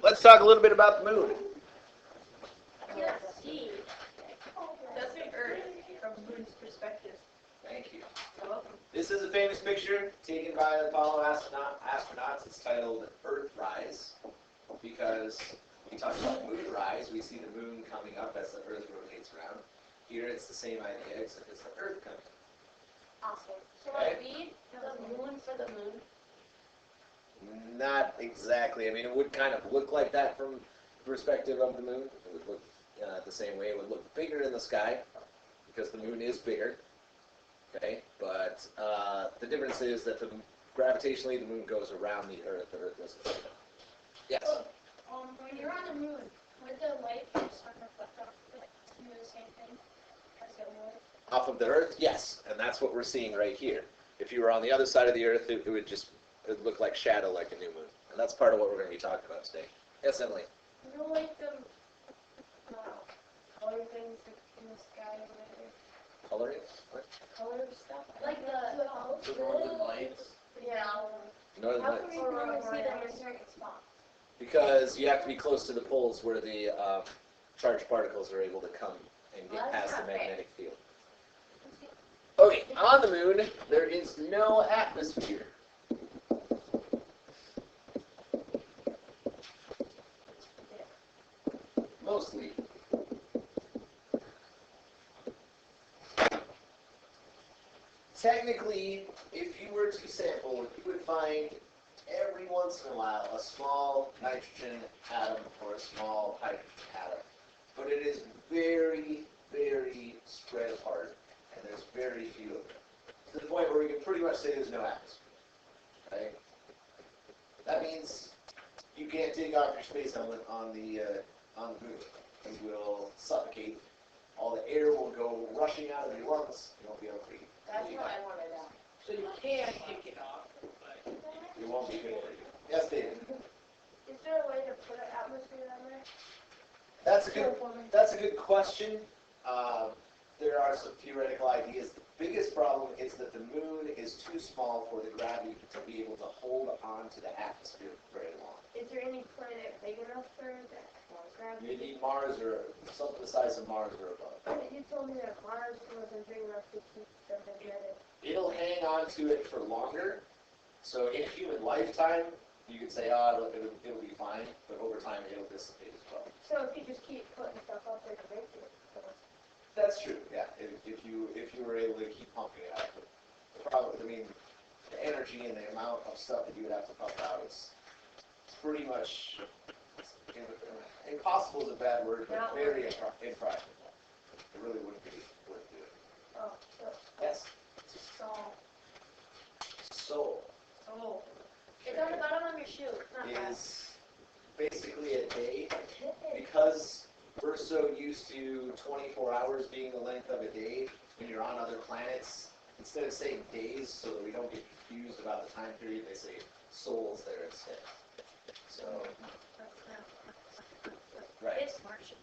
Let's talk a little bit about the moon. That's the Earth from the moon's perspective. Thank you. This is a famous picture taken by Apollo astronauts. It's titled Earthrise because we talk about moonrise. We see the moon coming up as the Earth rotates around. Here it's the same idea, except it's the Earth coming up. Awesome. So Okay. we the moon for the moon. Not exactly. I mean, it would kind of look like that from the perspective of the moon. It would look the same way. It would look bigger in the sky because the moon is bigger. Okay, but the difference is that gravitationally the moon goes around the Earth. The Earth doesn't. Yes. When you're on the moon, would the light from the sun reflect off it do the same thing as it would? Off of the Earth, yes, and that's what we're seeing right here. If you were on the other side of the Earth, it would just look like shadow, like a new moon, and that's part of what we're going to be talking about today. Yes, Emily. You know, like the color things in the sky or whatever. Coloring? What? Color stuff. Like the northern lights. Yeah. Northern How Lights. can we only see them in certain spots? Because you have to be close to the poles where the charged particles are able to come and get past the magnetic field. Okay, on the moon, there is no atmosphere. Mostly. Technically, if you were to sample, you would find every once in a while a small nitrogen atom or a small hydrogen atom. But it is very, very spread apart, and there's very few of them. To the point where we can pretty much say there's no atmosphere. Okay? That means you can't take off your space helmet on the moon. You will suffocate. All the air will go rushing out of your lungs. You won't be able to breathe. That's what I wanted out. So you can take it off, but You won't be good for you. Yes, David. Is there a way to put an atmosphere on there? That's a good question. There are some theoretical ideas. The biggest problem is that the moon is too small for the gravity to be able to hold on to the atmosphere for very long. Is there any planet big enough for that gravity? You need Mars or something the size of Mars or above. You told me that Mars wasn't big enough to keep the magnetic. It'll hang on to it for longer. So in a human lifetime, you could say, oh, it'll be fine, but over time it'll dissipate as well. So if you just keep putting stuff up there to make it. That's true, yeah. If you were able to keep pumping it out, the problem, I mean, the energy and the amount of stuff that you would have to pump out is pretty much impossible is a bad word, but very impractical. It really wouldn't be worth doing. Oh, Yes. Soul Oh. It's on the bottom of your shoe. is basically a day because we're so used to 24 hours being the length of a day. When you're on other planets, instead of saying days so that we don't get confused about the time period, they say souls there instead. So, right. It's Martian.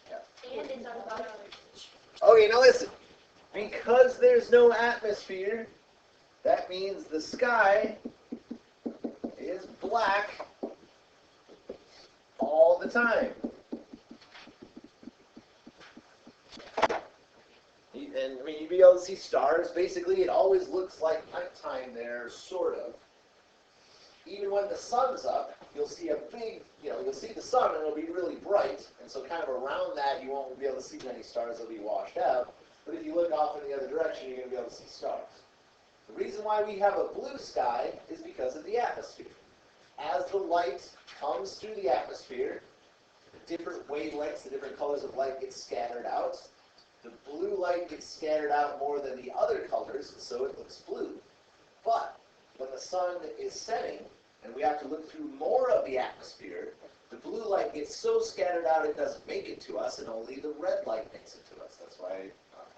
Yeah. And it's on the bottom of your shoe. Okay, now listen. Because there's no atmosphere, that means the sky is black all the time. And I mean, you'd be able to see stars. Basically, it always looks like nighttime there, sort of. Even when the sun's up, you'll see a big, you'll see the sun and it'll be really bright. And so kind of around that, you won't be able to see many stars. They'll be washed out. But if you look off in the other direction, you're going to be able to see stars. The reason why we have a blue sky is because of the atmosphere. As the light comes through the atmosphere, the different wavelengths, the different colors of light get scattered out. The blue light gets scattered out more than the other colors, so it looks blue. But when the sun is setting, and we have to look through more of the atmosphere, the blue light gets so scattered out it doesn't make it to us, and only the red light makes it to us. That's why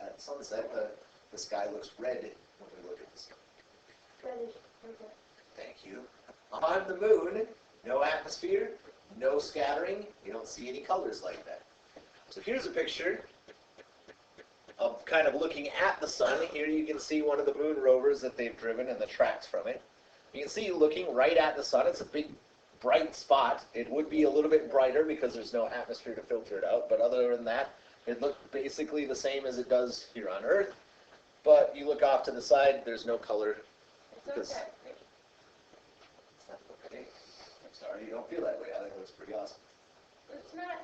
at sunset the sky looks red when we look at the sun. Thank you. On the moon, no atmosphere, no scattering. You don't see any colors like that. So here's a picture of kind of looking at the sun. Here you can see one of the moon rovers that they've driven and the tracks from it. You can see looking right at the sun. It's a big, bright spot. It would be a little bit brighter because there's no atmosphere to filter it out. But other than that, it looks basically the same as it does here on Earth. But you look off to the side, there's no color. It's okay. Okay. I'm sorry you don't feel that way. I think it looks pretty awesome. It's not,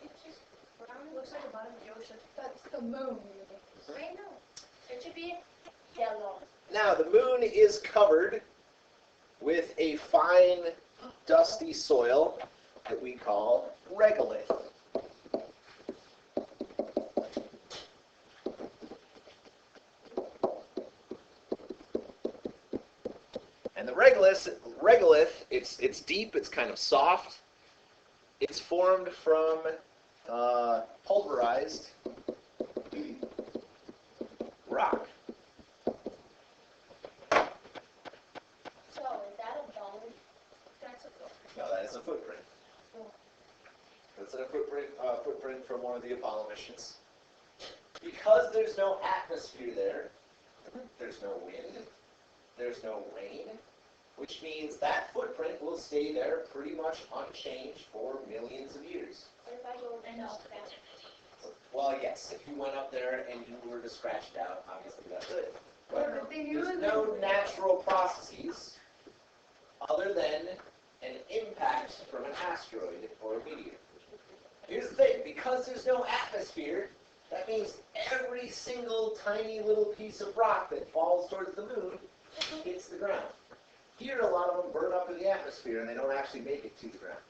it's just brown. It looks like the bottom of the ocean. That's the moon. I know. It should be yellow. Now, the moon is covered with a fine, dusty soil that we call regolith. And the regolith, it's deep, it's kind of soft. It's formed from pulverized rock. So, is that a bone? That's a bone. No, that is a footprint. That's a footprint from one of the Apollo missions. Because there's no atmosphere there, there's no wind, there's no rain, which means that footprint will stay there pretty much unchanged for millions of years. What if I go and up that? Well, yes, if you went up there and you were to scratch it out, obviously that's good. But there's no natural processes other than an impact from an asteroid or a meteor. Here's the thing, because there's no atmosphere, that means every single tiny little piece of rock that falls towards the moon hits the ground. Here, a lot of them burn up in the atmosphere and they don't actually make it to the ground.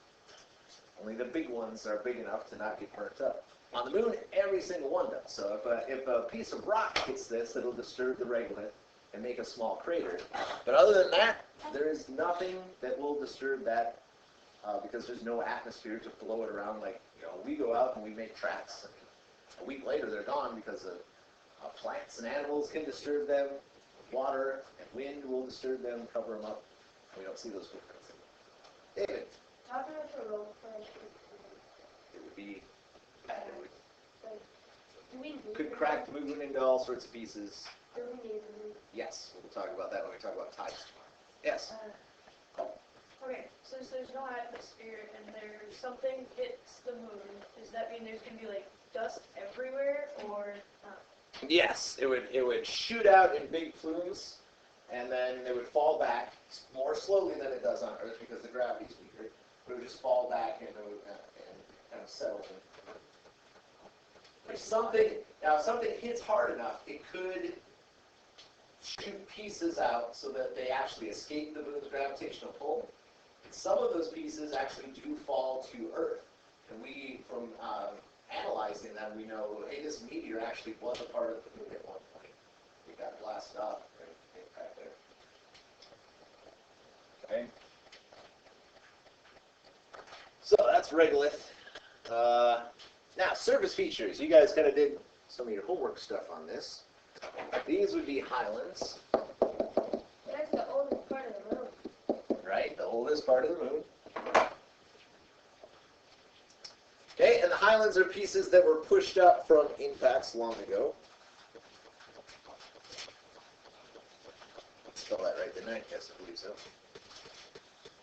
Only the big ones are big enough to not get burnt up. On the moon, every single one does. So if a piece of rock hits this, it'll disturb the regolith and make a small crater. But other than that, there is nothing that will disturb that because there's no atmosphere to blow it around. Like, we go out and we make tracks. And a week later, they're gone because plants and animals can disturb them. Water and wind will disturb them, cover them up. We don't see those footprints. David. How do I roll for It would be, do we need could crack the moon into all sorts of pieces. Do we need the moon? Yes, we'll talk about that when we talk about tides. Yes. Okay, so since there's no atmosphere and there's something hits the moon, does that mean there's going to be like dust everywhere or not? Yes, it would shoot out in big plumes, and then it would fall back more slowly than it does on Earth because the gravity's weaker. But it would just fall back and it would kind of settle in. If something hits hard enough, it could shoot pieces out so that they actually escape the moon's gravitational pull. And some of those pieces actually do fall to Earth. And we, from analyzing them, we know, hey, this meteor actually was a part of the moon at one point. It got blasted off right there. Okay. So that's regolith. Now, surface features. You guys kind of did some of your homework stuff on this. These would be highlands. That's the oldest part of the moon. Right, the oldest part of the moon. Okay, and the highlands are pieces that were pushed up from impacts long ago. Spell that right, didn't I? Yes, I believe so.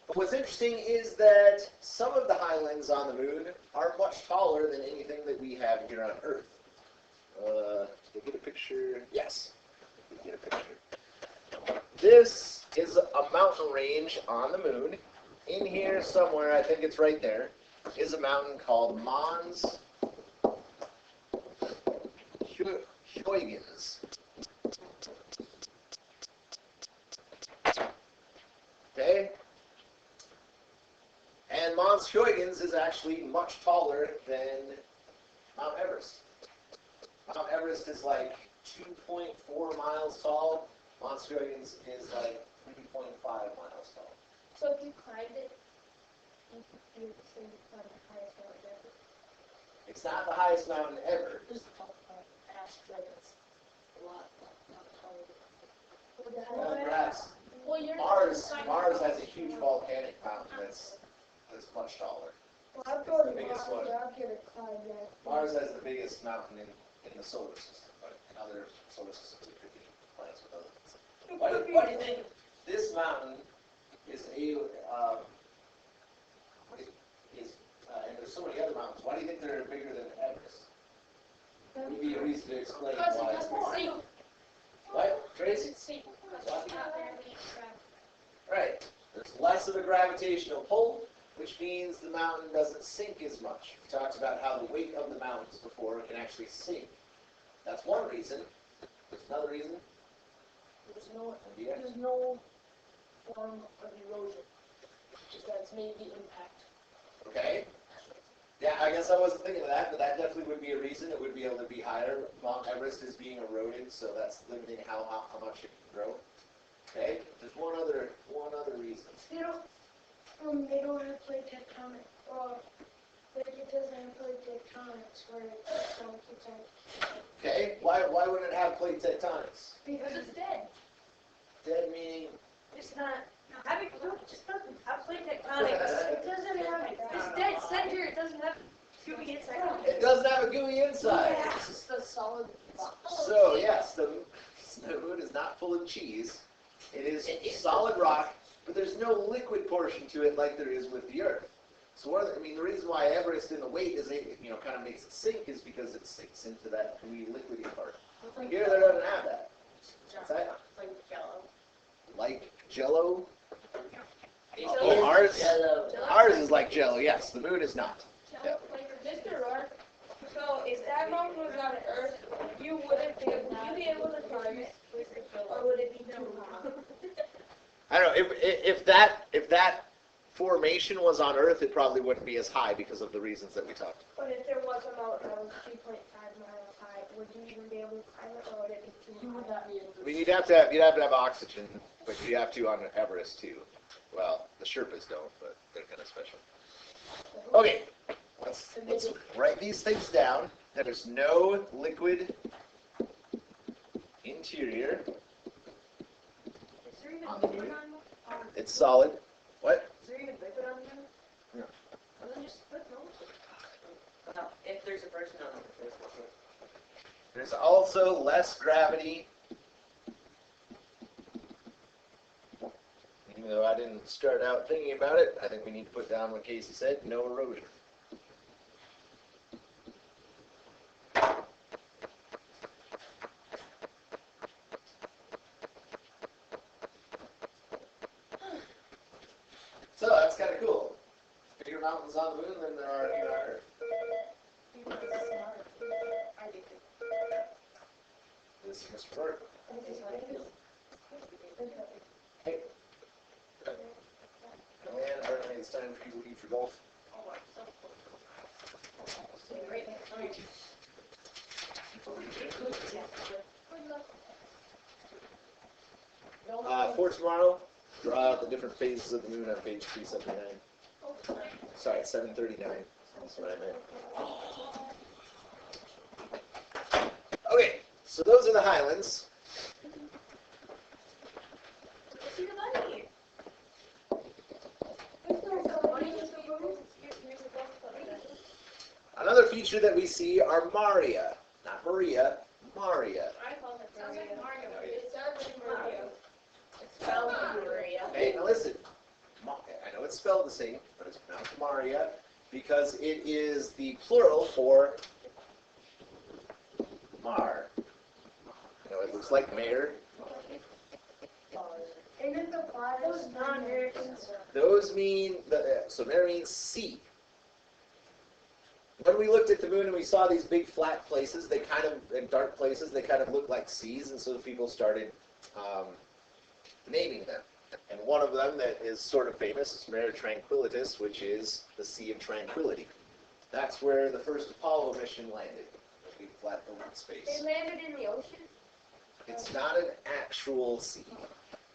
But what's interesting is that some of the highlands on the moon are much taller than anything that we have here on Earth. Did I get a picture? Yes, I get a picture. This is a mountain range on the moon. In here somewhere, I think it's right there, is a mountain called Mons Huygens. Okay? And Mons Huygens is actually much taller than Mount Everest. Mount Everest is like 2.4 miles tall. Mons Huygens is like 3.5 miles tall. So if you climbed it, you would say you climbed the highest mountain ever. It's not the highest mountain ever. Just asteroid that's a lot taller. Perhaps Well, you're Mars has a huge volcanic mountain that's much taller. Well, I'm It's going the to biggest Mars, one. I'm going to climb that. Mars has the biggest mountain in in the solar system, but in other solar systems it could be planets with other things. Why do you think this mountain is and there's so many other mountains, why do you think they're bigger than Everest? Would be a reason to explain Because why. it doesn't sink. What, Tracy? It sink. Because it's not there to be trapped. Right. There's less of a gravitational pull, which means the mountain doesn't sink as much. We talked about how the weight of the mountains before can actually sink. That's one reason. There's another reason. There's no form of erosion. Just that it's made the impact. Okay. Yeah, I guess I wasn't thinking of that, but that definitely would be a reason. It would be able to be higher. Mount Everest is being eroded, so that's limiting how much it can grow. Okay. There's one other reason. They don't have plate tectonic, or like it doesn't have plate tectonics where it don't keep on. Okay. Why wouldn't it have plate tectonics? Because it's dead. Dead meaning. It's not. Having just doesn't have plate tectonics. It doesn't have It's dead center. It doesn't have gooey inside. It doesn't have a gooey inside. Yeah, it's just a solid box. So yes, the moon is not full of cheese. It is solid rock, but there's no liquid portion to it like there is with the Earth. So the reason why Everest in the weight is kind of makes it sink is because it sinks into that gooey liquidy part. Here there doesn't have that. What's that? Like Jello. Like Jello? Jello. Oh, ours? Jello. Ours is like Jello. Yes, the moon is not. Yeah. Mr. Roark, so if that mountain was on Earth, you wouldn't be able to climb it, or would it be too hot? I don't know if that formation was on Earth, it probably wouldn't be as high because of the reasons that we talked. But if there was a mountain that was 2.5 miles high, would you even be able to climb it, or would it be too You would high? not be able to. I mean, you'd have to have oxygen, but you have to on Everest too. Well, the Sherpas don't, but they're kind of special. Okay, let's write these things down. There's no liquid interior. Is there even On the liquid moon? on It's solid. What? Is there even liquid on the moon? No. Well, then just put no. Well, if there's a person on it, there's liquid. There's also less gravity. Even though I didn't start out thinking about it, I think we need to put down what Casey said, no erosion. So that's kind of cool. Bigger mountains on the moon than there are here on Earth. This is Mr. Burke. Hey. And apparently it's time for you to leave for golf. For tomorrow, draw out the different phases of the moon on page 379. Sorry, 739. That's what I meant. Okay, so those are the highlands. See the money. Another feature that we see are Maria. Not Maria, Maria. I call it Sounds like Mario. It sounds like Mario. Spelled Maria. Hey, now listen. I know it's spelled the same, but it's pronounced Maria because it is the plural for Mar. You know, it looks like mare. Isn't the Those non-Americans. Those mean, so mare means sea. When we looked at the moon and we saw these big flat places, and dark places, they kind of looked like seas, and so people started naming them. And one of them that is sort of famous is Mare Tranquilitas, which is the Sea of Tranquility. That's where the first Apollo mission landed, a big flat open space. They landed in the ocean? It's not an actual sea,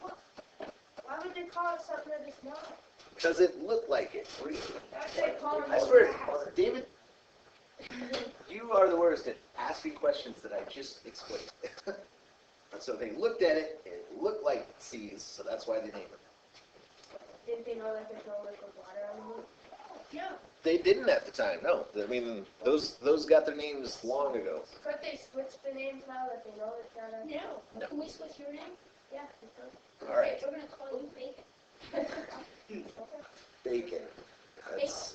Why would they call it something that it's not? because it looked like it. What do you- Why would they call it I swear, David, you are the worst at asking questions that I just explained. And so they looked at it, and it looked like seas, so that's why they named it. Didn't they know that there's no liquid water on the moon? No. They didn't at the time. No, I mean those got their names long ago. Could they switch the names now that they know each other? No. No. Can we switch your name? Yeah, we could. All right, Okay, we're gonna call you Bacon. bacon. That's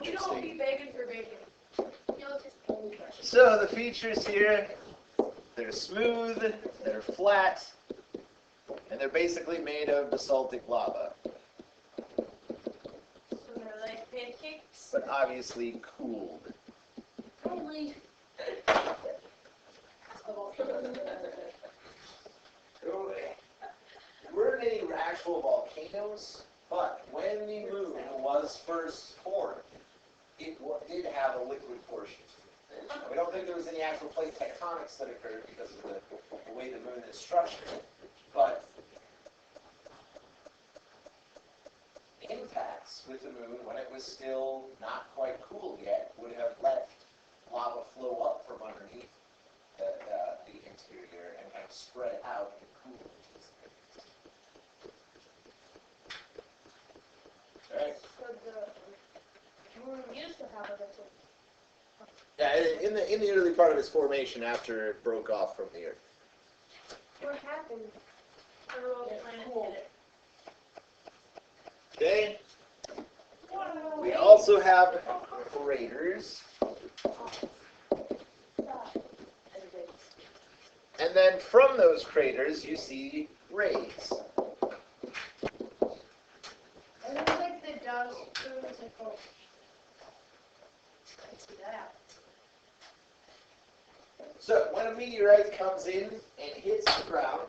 You don't be begging for bacon. No, just only question. so the features here. They're smooth. They're flat. And they're basically made of basaltic lava, So they're like pancakes. but obviously cooled. Probably. We're any actual volcanoes, but when the moon was first formed, it did have a liquid portion. We don't think there was any actual plate tectonics that occurred because of the way the moon is structured, but impacts with the moon when it was still not quite cool yet would have let lava flow up from underneath the interior and kind of spread out and cool. Alright. So the moon used to have a liquid. Yeah, in the early part of its formation after it broke off from the Earth. What happened? Or all the planets did it. Okay. We also have craters. And then from those craters you see rays. And it's like the dust through the circle. Let's see that. So when a meteorite comes in and hits the ground,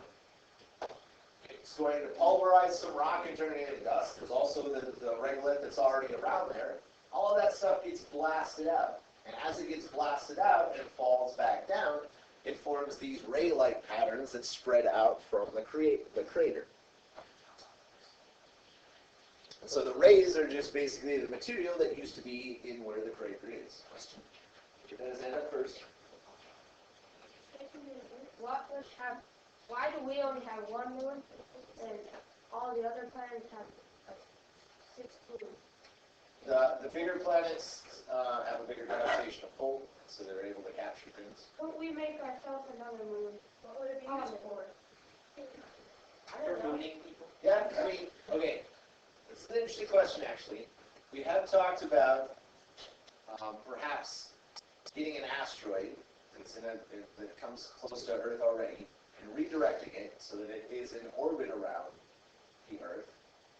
it's going to pulverize some rock and turn it into dust. There's also the regolith that's already around there. All of that stuff gets blasted out. And as it gets blasted out and falls back down, it forms these ray-like patterns that spread out from the crater. And so the rays are just basically the material that used to be in where the crater is. Question? Get that hand up first. Why do we only have one moon and all the other planets have like 16? The bigger planets have a bigger gravitational pull, so they're able to capture things. Couldn't we make ourselves another moon? What would it be used for? I don't know. Yeah, I mean, okay. This is an interesting question, actually. We have talked about perhaps getting an asteroid that comes close to Earth already and redirecting it so that it is in orbit around the Earth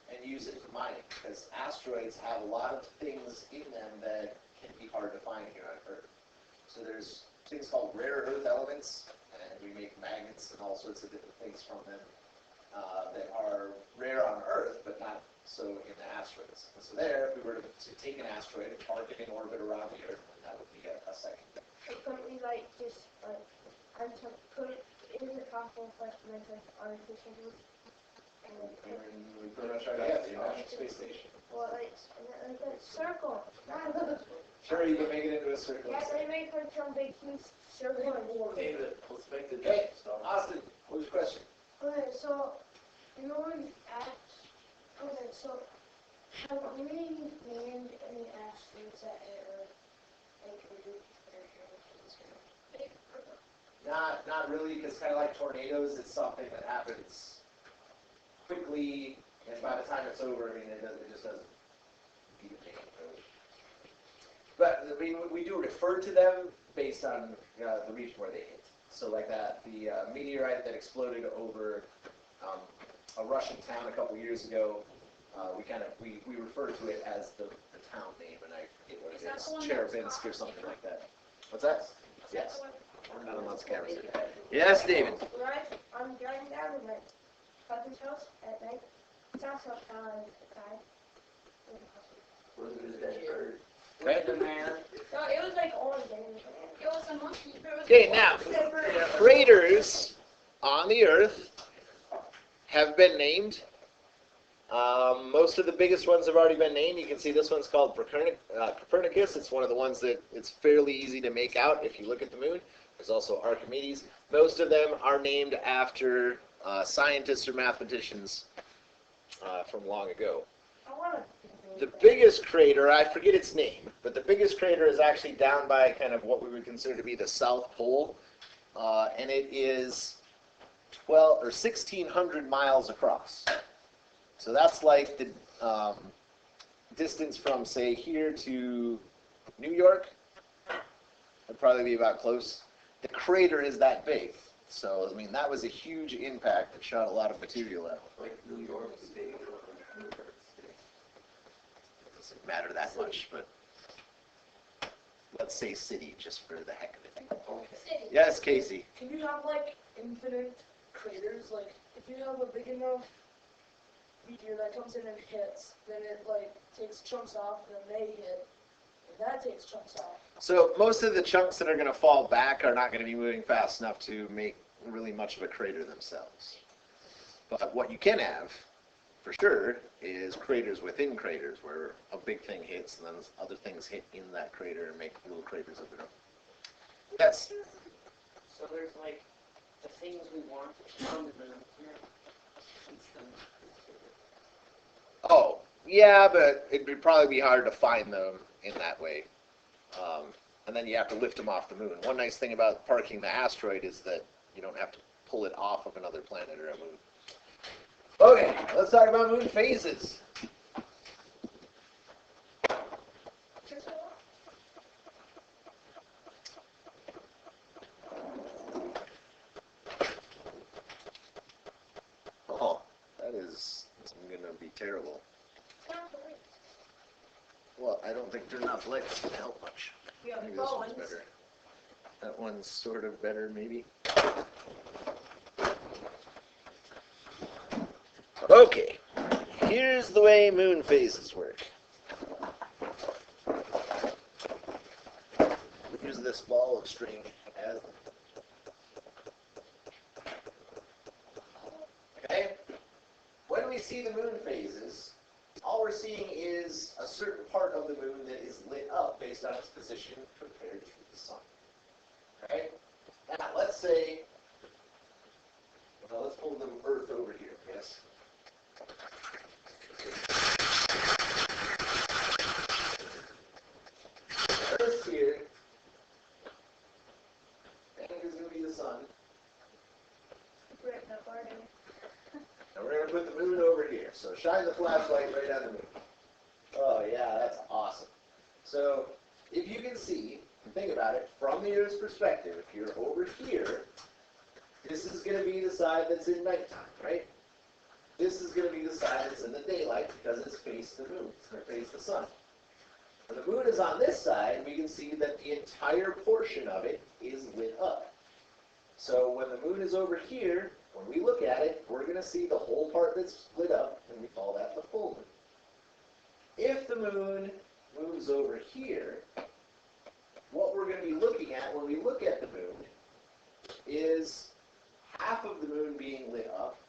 and use it for mining, because asteroids have a lot of things in them that can be hard to find here on Earth. So there's things called rare earth elements, and we make magnets and all sorts of different things from them that are rare on Earth, but not so in the asteroids. And so there, if we were to take an asteroid and park it in orbit around the Earth, that would be a second. Couldn't we like just like is it possible for us to make like artificial moon? We pretty much already have the International Space Station. Well, like a circle. Sure, you can make it into a circle. Yeah, they make like some big huge circle. David, let's make the Okay, stuff. Austin, what was your question? Okay, so in order so have we named any asteroids that are like Not really, because kind of like tornadoes, it's something that happens quickly, and by the time it's over, I mean, it just doesn't be a name, really. But I mean, we do refer to them based on the region where they hit. So like that, the meteorite that exploded over a Russian town a couple years ago, we refer to it as the town name, and I forget what it is, Cherubinsk or something like that. What's that? Yes. Not on lots of cameras. Yes, David. Right, I'm driving down to my cousin's house at night. It's also outside. Okay. No, it was like orange. It was a monkey. Okay, now, craters on the Earth have been named. Most of the biggest ones have already been named. You can see this one's called Copernicus. It's one of the ones that it's fairly easy to make out if you look at the moon. There's also Archimedes. Most of them are named after scientists or mathematicians from long ago. I want to The biggest crater, I forget its name, but the biggest crater is actually down by kind of what we would consider to be the South Pole, and it is 12 or 1,600 miles across. So that's like the distance from, say, here to New York. That'd probably be about close. The crater is that big. So, I mean, that was a huge impact that shot a lot of material out. Like New York State or New York State. It doesn't matter that much, but let's say city just for the heck of it. Okay. Yes, Casey. Can you have like infinite craters? Like if you have a big enough meteor that comes in and hits, then it like takes chunks off, and then they hit, and that takes chunks off. So most of the chunks that are going to fall back are not going to be moving fast enough to make really much of a crater themselves. But what you can have, for sure, is craters within craters where a big thing hits and then other things hit in that crater and make little craters of their own. Yes? So there's like the things we want on the moon here. Oh, yeah, but it would probably be hard to find them in that way. And then you have to lift them off the moon. One nice thing about parking the asteroid is that you don't have to pull it off of another planet or a moon. Okay, let's talk about moon phases. Oh, that is going to be terrible. Well, I don't think turning off the lights is going to help much. Yeah, Maybe this one's better. That one's sort of better, maybe. Okay, here's the way moon phases work. Use this ball of string as. Okay, when we see the moon phases, all we're seeing is a certain part of the moon that is lit up based on its position compared to the sun. Okay? Now, let's say, well, let's pull the Earth over here, yes? Earth's here. And here's going to be the sun. Right, that part. And we're going to put the moon over here. So shine the flashlight right on the moon. Oh, yeah, that's awesome. So if you can see, think about it, from the Earth's perspective, if you're over here, this is going to be the side that's in nighttime, right? This is going to be the side that's in the daylight because it's faced the moon, or faced the sun. When the moon is on this side, we can see that the entire portion of it is lit up. So when the moon is over here, when we look at it, we're going to see the whole part that's lit up, and we call that the full moon. If the moon moves over here, what we're going to be looking at when we look at the moon is half of the moon being lit up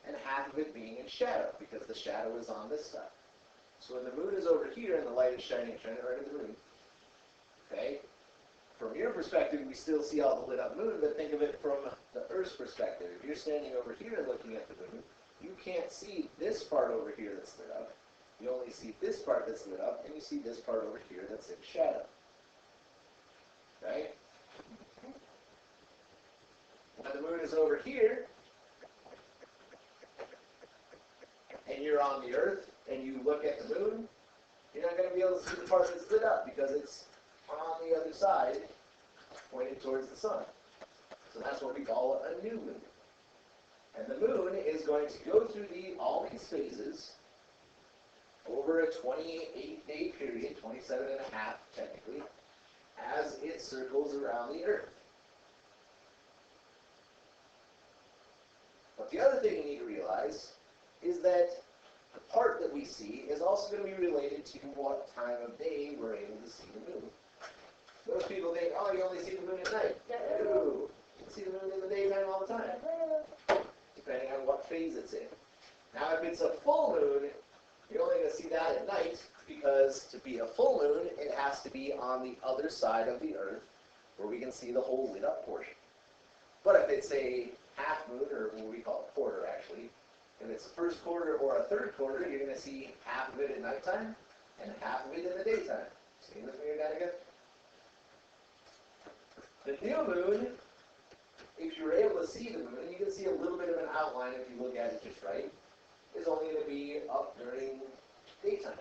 and half of it being in shadow, because the shadow is on this side. So when the moon is over here and the light is shining right at the moon, okay, from your perspective, we still see all the lit up moon, but think of it from the Earth's perspective. If you're standing over here and looking at the moon, you can't see this part over here that's lit up. You only see this part that's lit up, and you see this part over here that's in shadow. Okay? When the moon is over here, and you're on the Earth, and you look at the moon, you're not going to be able to see the part that's lit up because it's on the other side, pointed towards the sun. So that's what we call a new moon. And the moon is going to go through all these phases over a 28-day period, 27 and a half technically, as it circles around the Earth. But the other thing you need to realize is that the part that we see is also going to be related to what time of day we're able to see the moon. Most people think, oh, you only see the moon at night. No, you can see the moon in the daytime all the time, depending on what phase it's in. Now, if it's a full moon, you're only going to see that at night, because to be a full moon, it has to be on the other side of the Earth, where we can see the whole lit up portion. But if it's a half moon, or what we call a quarter actually, if it's a first quarter or a third quarter, you're going to see half of it at nighttime and half of it in the daytime. Stay with me here, Danica? The new moon, if you were able to see the moon, you can see a little bit of an outline if you look at it just right, is only going to be up during daytime.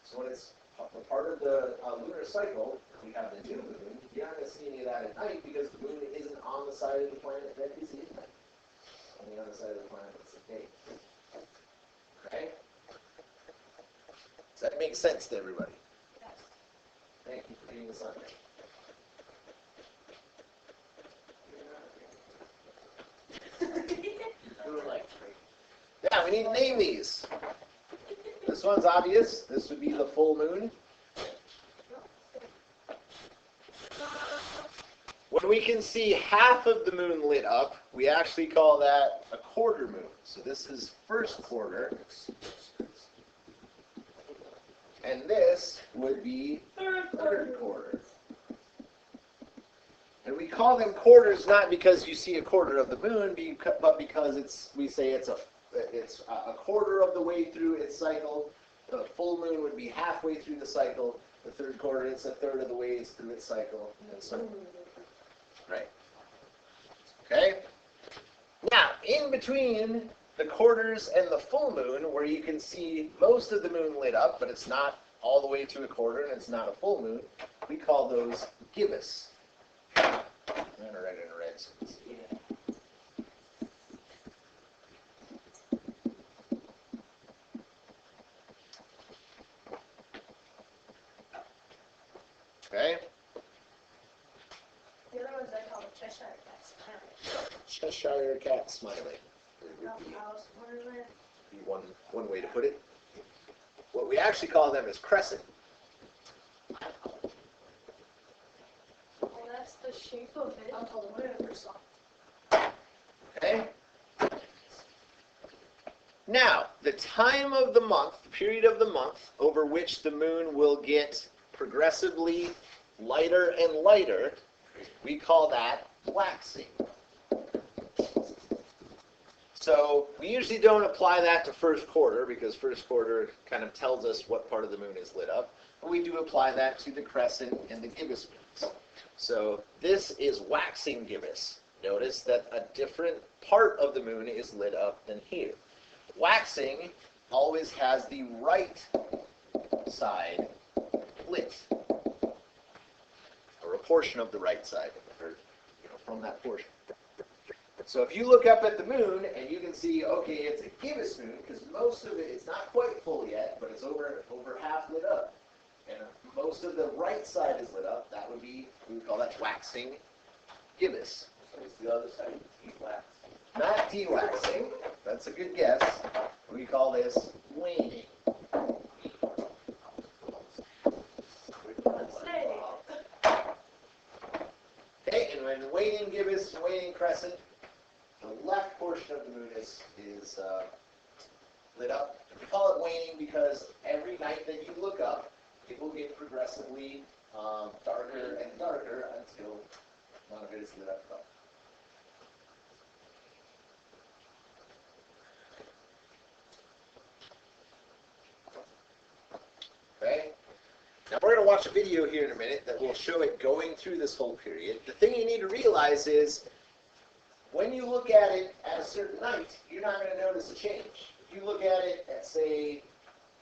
So when it's a part of the lunar cycle, we have the new moon, you're not going to see any of that at night because the moon isn't on the side of the planet that is in night. Only on the side of the planet that's the day. Okay? Does that make sense to everybody? Yes. Thank you for being the sun. Yeah, we need to name these. This one's obvious. This would be the full moon. When we can see half of the moon lit up, we actually call that a quarter moon. So this is first quarter. And this would be third quarter. And we call them quarters not because you see a quarter of the moon, but because we say it's a quarter of the way through its cycle. The full moon would be halfway through the cycle. The third quarter, it's a third of the way through its cycle, and so on. Right. Okay? Now, in between the quarters and the full moon, where you can see most of the moon lit up, but it's not all the way to a quarter and it's not a full moon, we call those gibbous. I'm going to write it in red so you can see it. Okay? The other ones I call the Cheshire Cat Smiley. Cheshire Cat Smiley. House, what is it? Be one way to put it. What we actually call them is crescent. Oh, that's the shape of it. I'll call it whatever song. Okay? Now, the time of the month, the period of the month over which the moon will get progressively lighter and lighter, we call that waxing. So we usually don't apply that to first quarter because first quarter kind of tells us what part of the moon is lit up. But we do apply that to the crescent and the gibbous moons. So this is waxing gibbous. Notice that a different part of the moon is lit up than here. Waxing always has the right side lit, or a portion of the right side, or from that portion. So if you look up at the moon and you can see, okay, it's a gibbous moon because most of it, it's not quite full yet, but it's over half lit up, and most of the right side is lit up. That would be, we would call that waxing gibbous. So it's the other side, de-wax. Not de-waxing. That's a good guess. We call this waning. Okay, and when waning gibbous, waning crescent, the left portion of the moon is lit up. We call it waning because every night that you look up, it will get progressively darker and darker until none of it is lit up at all. Okay? Now we're going to watch a video here in a minute that will show it going through this whole period. The thing you need to realize is when you look at it at a certain night, you're not going to notice a change. If you look at it at, say,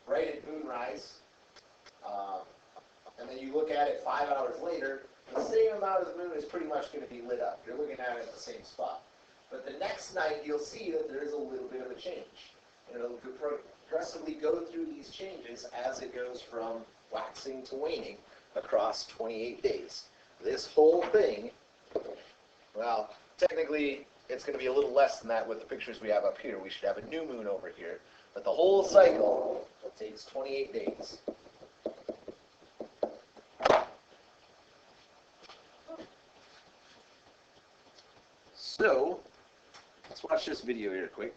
right at moonrise, and then you look at it 5 hours later, the same amount of the moon is pretty much going to be lit up. You're looking at it at the same spot. But the next night, you'll see that there is a little bit of a change. And it'll progressively go through these changes as it goes from waxing to waning across 28 days. This whole thing, well, technically, it's going to be a little less than that with the pictures we have up here. We should have a new moon over here. But the whole cycle takes 28 days. So, let's watch this video here quick.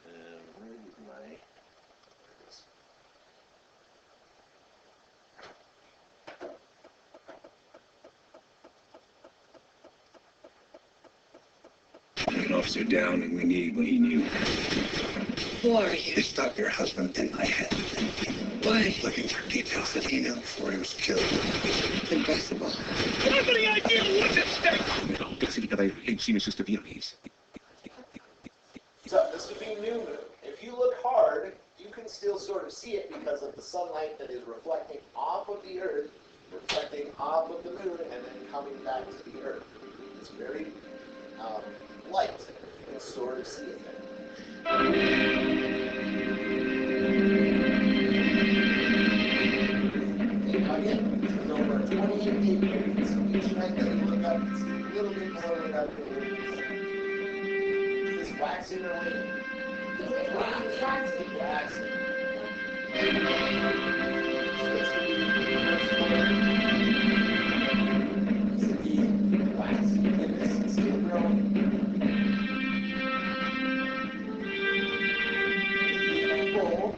Where is my... An officer down and we need what he knew. Who are you? I stopped your husband in my head. Why? Looking for details that he knew before he was killed. Impossible. Do you have any idea what's at stake? No, that's because I ain't seen his sister Vietnamese. So this would be new moon. If you look hard, you can still sort of see it because of the sunlight that is reflecting off of the Earth, reflecting off of the moon, and then coming back to the Earth. It's very light. You can sort of see it there. Again, there's over 28 day periods. Each night that you look up, it's a little bit more lit up than the moon. Is this waxing or waning? Waxing. Waxing. And this is still growing. Full.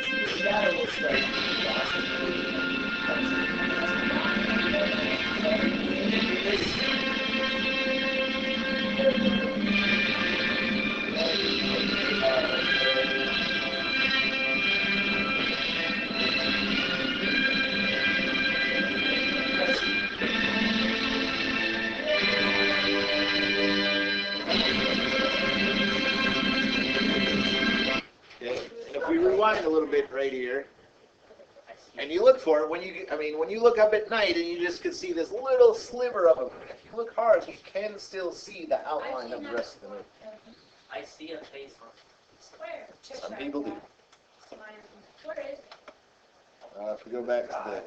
The shadow will start to rewind a little bit right here, and you look for it when you look up at night and you just can see this little sliver of a moon. If you look hard, you can still see the outline of the rest of the moon. I see a face on Square. Some people do. Where is it? If we go back to the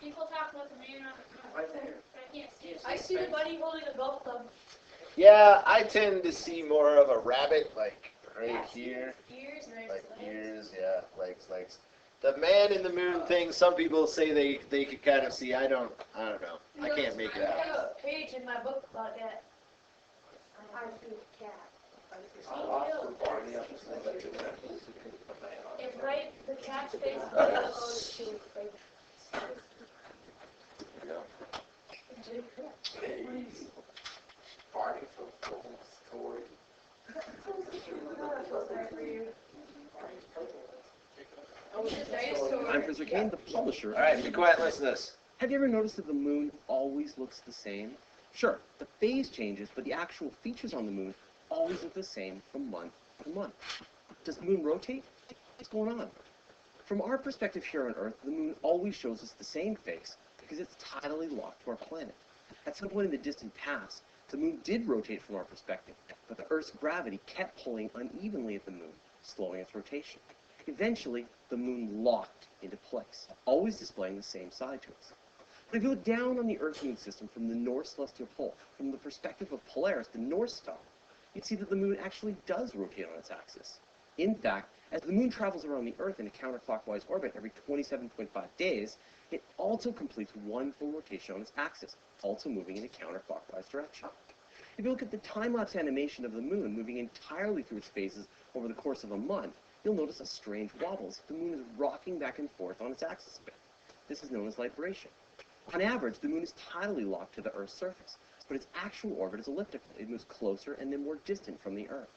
People talk about the moon on the right there. I can't see it. I see the buddy holding a golf club. yeah, I tend to see more of a rabbit, like right here, Ears and there's like legs. ears, yeah, legs. The man in the moon thing, some people say they could kind of see. I don't know. I can't make it I out. have a page in my book about that. I see a cat. It's right, the cat's face is Oh, right. she was like, I'm Professor Kane, the publisher. All right, be quiet and listen to this. Have you ever noticed that the moon always looks the same? Sure, the phase changes, but the actual features on the moon always look the same from month to month. Does the moon rotate? What's going on? From our perspective here on Earth, the moon always shows us the same face because it's tidally locked to our planet. At some point in the distant past, the moon did rotate from our perspective, but the Earth's gravity kept pulling unevenly at the moon, slowing its rotation. Eventually, the moon locked into place, always displaying the same side to us. But if you look down on the Earth-Moon system from the North Celestial Pole, from the perspective of Polaris, the North Star, you'd see that the moon actually does rotate on its axis. In fact, as the moon travels around the Earth in a counterclockwise orbit every 27.5 days, it also completes one full rotation on its axis, also moving in a counterclockwise direction. If you look at the time-lapse animation of the moon moving entirely through its phases over the course of a month, you'll notice a strange wobble as if the moon is rocking back and forth on its axis a bit. This is known as libration. On average, the moon is tidally locked to the Earth's surface, but its actual orbit is elliptical. It moves closer and then more distant from the Earth.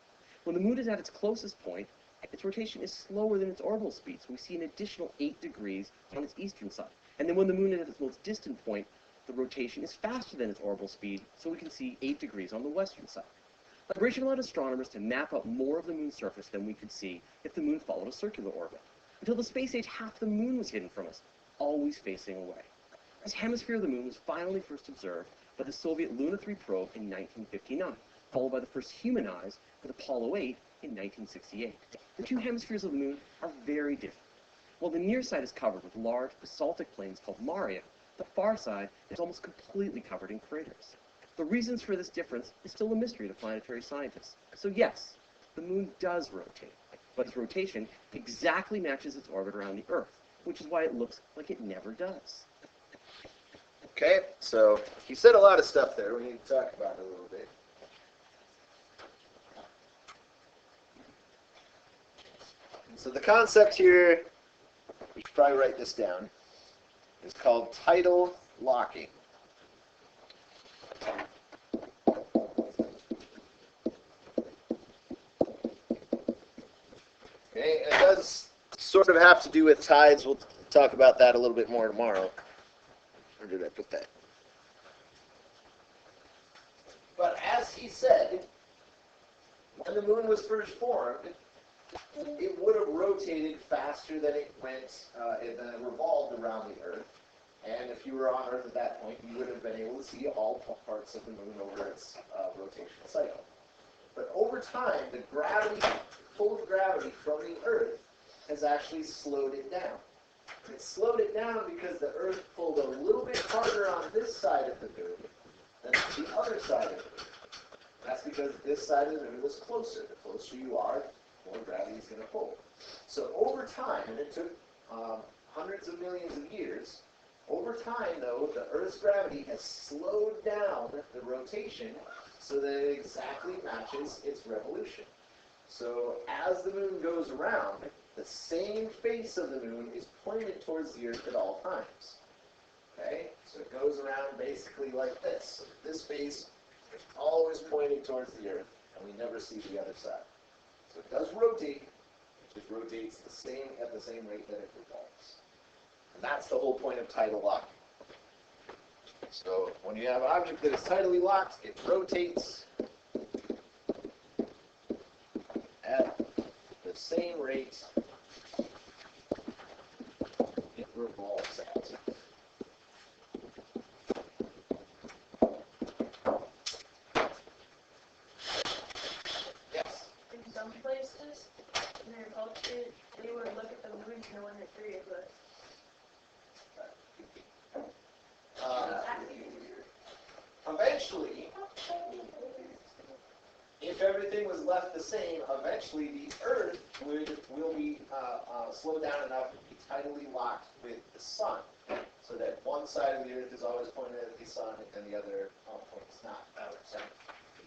When the moon is at its closest point, its rotation is slower than its orbital speed, so we see an additional 8 degrees on its eastern side. And then when the moon is at its most distant point, the rotation is faster than its orbital speed, so we can see 8 degrees on the western side. Libration allowed astronomers to map out more of the moon's surface than we could see if the moon followed a circular orbit. Until the space age, half the moon was hidden from us, always facing away. This hemisphere of the moon was finally first observed by the Soviet Luna 3 probe in 1959, followed by the first human eyes with Apollo 8 in 1968. The two hemispheres of the moon are very different. While the near side is covered with large basaltic plains called maria, the far side is almost completely covered in craters. The reasons for this difference is still a mystery to planetary scientists. So yes, the moon does rotate, but its rotation exactly matches its orbit around the Earth, which is why it looks like it never does. Okay, so he said a lot of stuff there. We need to talk about it a little bit. So the concept here, we should probably write this down, is called tidal locking. does sort of have to do with tides. We'll talk about that a little bit more tomorrow. Where did I put that? But as he said, when the moon was first formed, it would have rotated faster than it went, than it revolved around the Earth. And if you were on Earth at that point, you would have been able to see all parts of the moon over its rotational cycle. But over time, the gravity, pull of gravity from the Earth has actually slowed it down. It slowed it down because the Earth pulled a little bit harder on this side of the moon than the other side of the moon. That's because this side of the moon was closer. The closer you are, the more gravity is going to pull. So over time, and it took hundreds of millions of years, over time, though, the Earth's gravity has slowed down the rotation so that it exactly matches its revolution. So as the moon goes around, the same face of the moon is pointed towards the Earth at all times. Okay? So it goes around basically like this. So this face is always pointing towards the Earth, and we never see the other side. So it does rotate, it just rotates at the same rate that it revolves. And that's the whole point of tidal locking. So when you have an object that is tidally locked, it rotates at the same rate it revolves at. Yes? In some places, in their culture, they would look at the moon to know when their period was. Eventually, if everything was left the same, eventually the Earth will be slowed down enough to be tidally locked with the sun, so that one side of the Earth is always pointed at the sun and the other points not out. So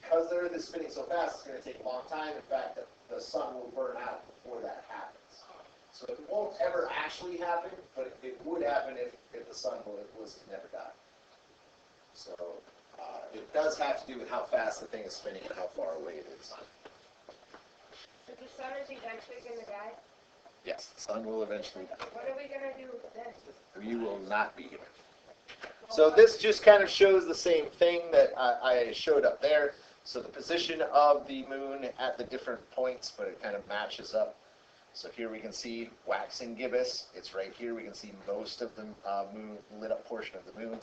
because the Earth is spinning so fast, it's going to take a long time. In fact, the sun will burn out before that happens. So it won't ever actually happen, but it would happen if the sun was to never die. So it does have to do with how fast the thing is spinning and how far away it is. If the sun is eventually going to die, Yes, the sun will eventually die. what are we going to do with this? You will not be here. So this just kind of shows the same thing that I showed up there. So the position of the moon at the different points, but it kind of matches up. So here we can see waxing gibbous. It's right here. We can see most of the moon, lit up portion of the moon.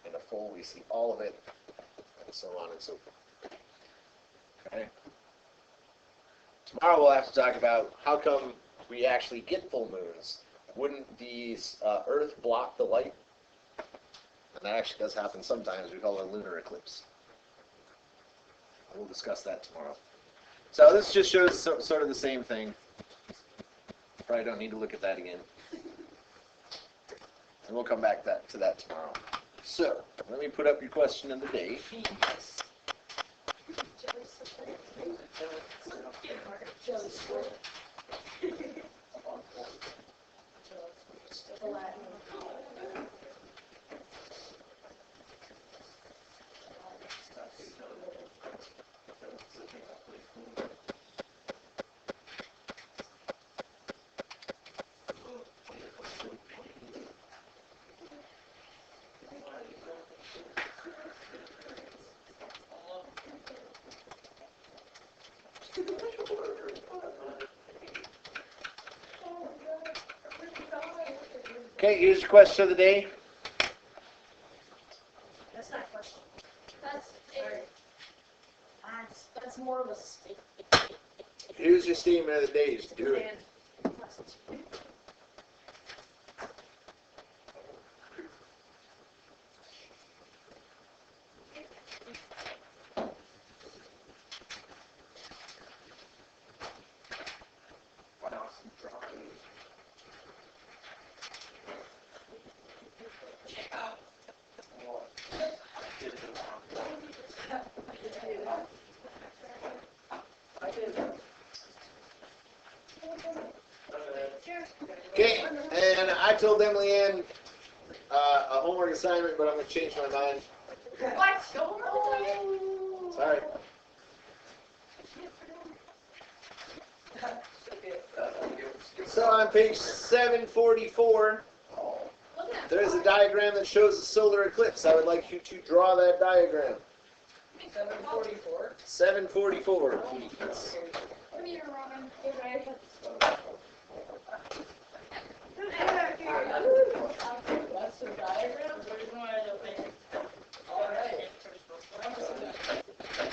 In a full, we see all of it, and so on and so forth. Okay. Tomorrow we'll have to talk about how come we actually get full moons. Wouldn't the Earth block the light? And that actually does happen sometimes. We call it a lunar eclipse. We'll discuss that tomorrow. So this just shows sort of the same thing. Probably don't need to look at that again. And we'll come back to that tomorrow. So, let me put up your question of the day. Okay, here's your question of the day. That's not a question. That's That's more of a statement. Here's your statement of the day. Just do it. Okay, and I told Emily Ann a homework assignment, but I'm going to change my mind. What? No. Sorry. So So on page 744, there is a diagram that shows a solar eclipse. I would like you to draw that diagram. 744. 744. Come here, Robin.